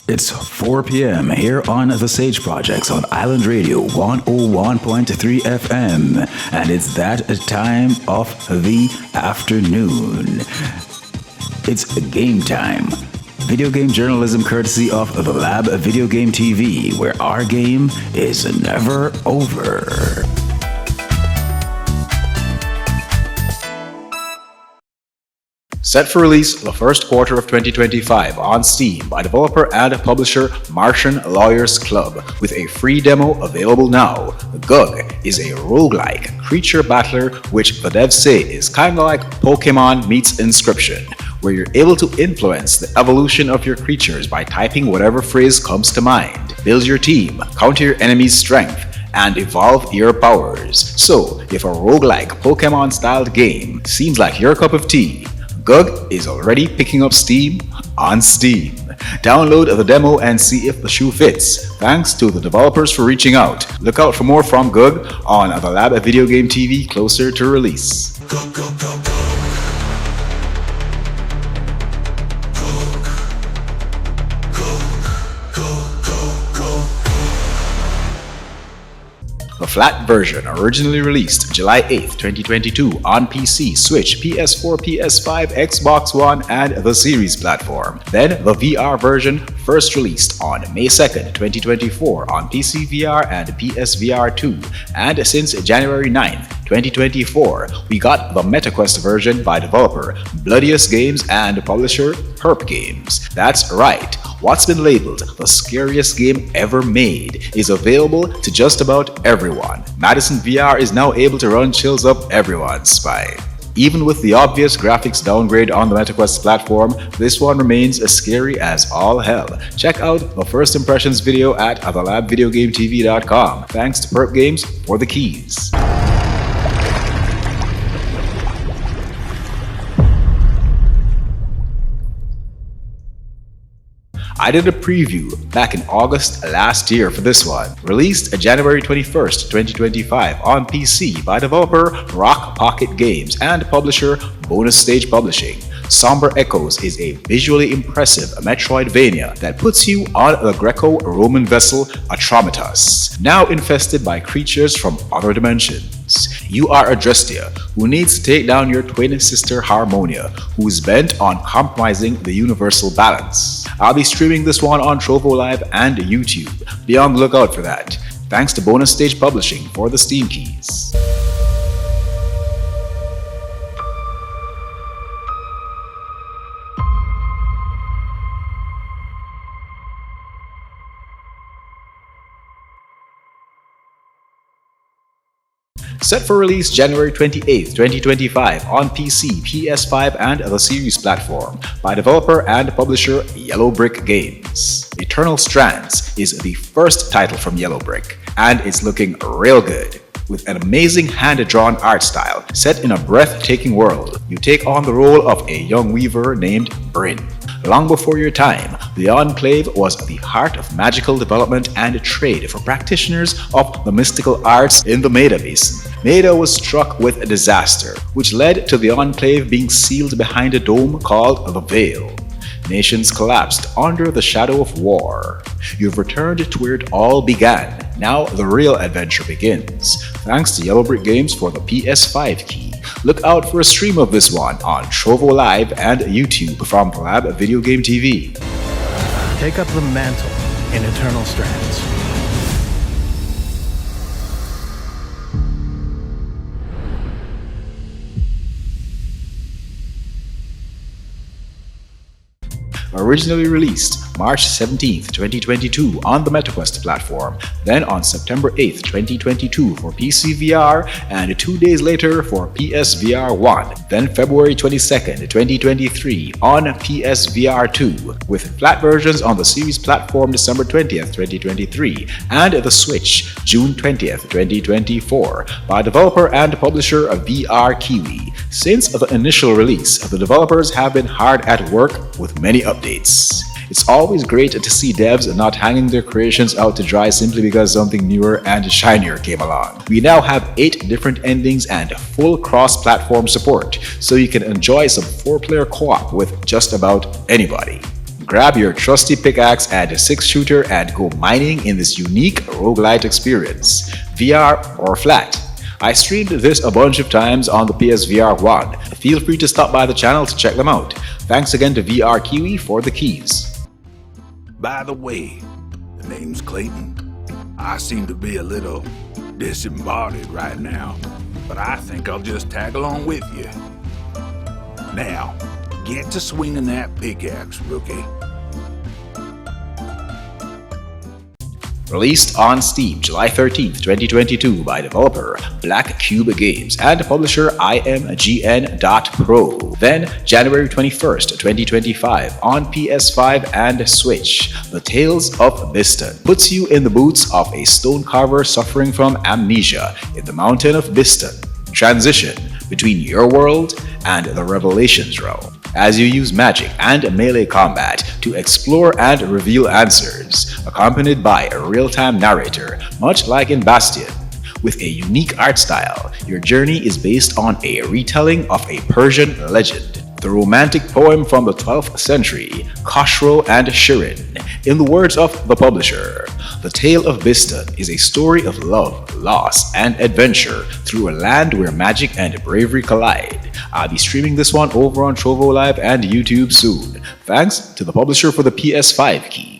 It's 4 p.m. here on The Sage Projects on Island Radio 101.3 FM, and it's that time of the afternoon. It's game time. Video game journalism courtesy of The Lab Video Game TV, where our game is never over. Set for release the first quarter of 2025 on Steam by developer and publisher Martian Lawyers Club, with a free demo available now. GUG is a roguelike creature battler which the devs say is kinda like Pokemon meets Inscription, where you're able to influence the evolution of your creatures by typing whatever phrase comes to mind. Build your team, counter your enemy's strength, and evolve your powers. So, if a roguelike Pokemon-styled game seems like your cup of tea, GUG is already picking up steam on Steam. Download the demo and see if the shoe fits. Thanks to the developers for reaching out. Look out for more from GUG on the Lab Video Game TV closer to release. The flat version originally released July 8, 2022 on PC, Switch, PS4, PS5, Xbox One, and the Series platform. Then the VR version first released on May 2nd, 2024 on PC VR and PSVR 2. And since January 9th, 2024, we got the MetaQuest version by developer Bloodiest Games and publisher Herp Games. That's right, what's been labeled the scariest game ever made is available to just about everyone. MADiSON VR is now able to run chills up everyone's spine. Even with the obvious graphics downgrade on the MetaQuest platform, this one remains as scary as all hell. Check out the first impressions video at thelabvideogametv.com. Thanks to Herp Games for the keys. I did a preview back in August last year for this one, released January 21st, 2025 on PC by developer Rock Pocket Games and publisher Bonus Stage Publishing. Somber Echoes is a visually impressive Metroidvania that puts you on the Greco-Roman vessel Atromitos, now infested by creatures from other dimensions. You are Adrestia, who needs to take down your twin sister Harmonia, who is bent on compromising the universal balance. I'll be streaming this one on Trovo Live and YouTube. Be on the lookout for that. Thanks to Bonus Stage Publishing for the Steam keys. Set for release January 28, 2025 on PC, PS5, and the Series platform by developer and publisher Yellow Brick Games. Eternal Strands is the first title from Yellow Brick, and it's looking real good. With an amazing hand-drawn art style set in a breathtaking world, you take on the role of a young weaver named Bryn. Long before your time, the Enclave was the heart of magical development and trade for practitioners of the mystical arts in the MADiSON. Maida was struck with a disaster, which led to the Enclave being sealed behind a dome called the Veil. Nations collapsed under the shadow of war. You've returned to where it all began. Now the real adventure begins. Thanks to Yellow Brick Games for the PS5 key. Look out for a stream of this one on Trovo Live and YouTube from the Lab Video Game TV. Take up the mantle in Eternal Strands. Originally released March 17, 2022 on the MetaQuest platform, then on September 8, 2022 for PC VR, and 2 days later for PSVR 1, then February 22, 2023 on PSVR 2, with flat versions on the Series platform December 20, 2023, and the Switch June 20, 2024 by developer and publisher of VR Kiwi. Since the initial release, the developers have been hard at work with many updates. It's always great to see devs not hanging their creations out to dry simply because something newer and shinier came along. We now have 8 different endings and full cross-platform support, so you can enjoy some 4-player co-op with just about anybody. Grab your trusty pickaxe and a 6-shooter and go mining in this unique roguelite experience, VR or flat. I streamed this a bunch of times on the PSVR 1. Feel free to stop by the channel to check them out. Thanks again to VR Kiwi for the keys. By the way, the name's Clayton. I seem to be a little disembodied right now, but I think I'll just tag along with you. Now, get to swinging that pickaxe, rookie. Released on Steam July 13th, 2022 by developer Black Cube Games and publisher IMGN.Pro. Then January 21st, 2025 on PS5 and Switch. The Tales of Bistun puts you in the boots of a stone carver suffering from amnesia in the mountain of Bistun. Transition between your world and the Revelations realm as you use magic and melee combat to explore and reveal answers, accompanied by a real-time narrator, much like in Bastion. With a unique art style, your journey is based on a retelling of a Persian legend, the romantic poem from the 12th century, Khosrow and Shirin. In the words of the publisher, The Tale of Bistun is a story of love, loss, and adventure through a land where magic and bravery collide. I'll be streaming this one over on Trovo Live and YouTube soon. Thanks to the publisher for the PS5 key.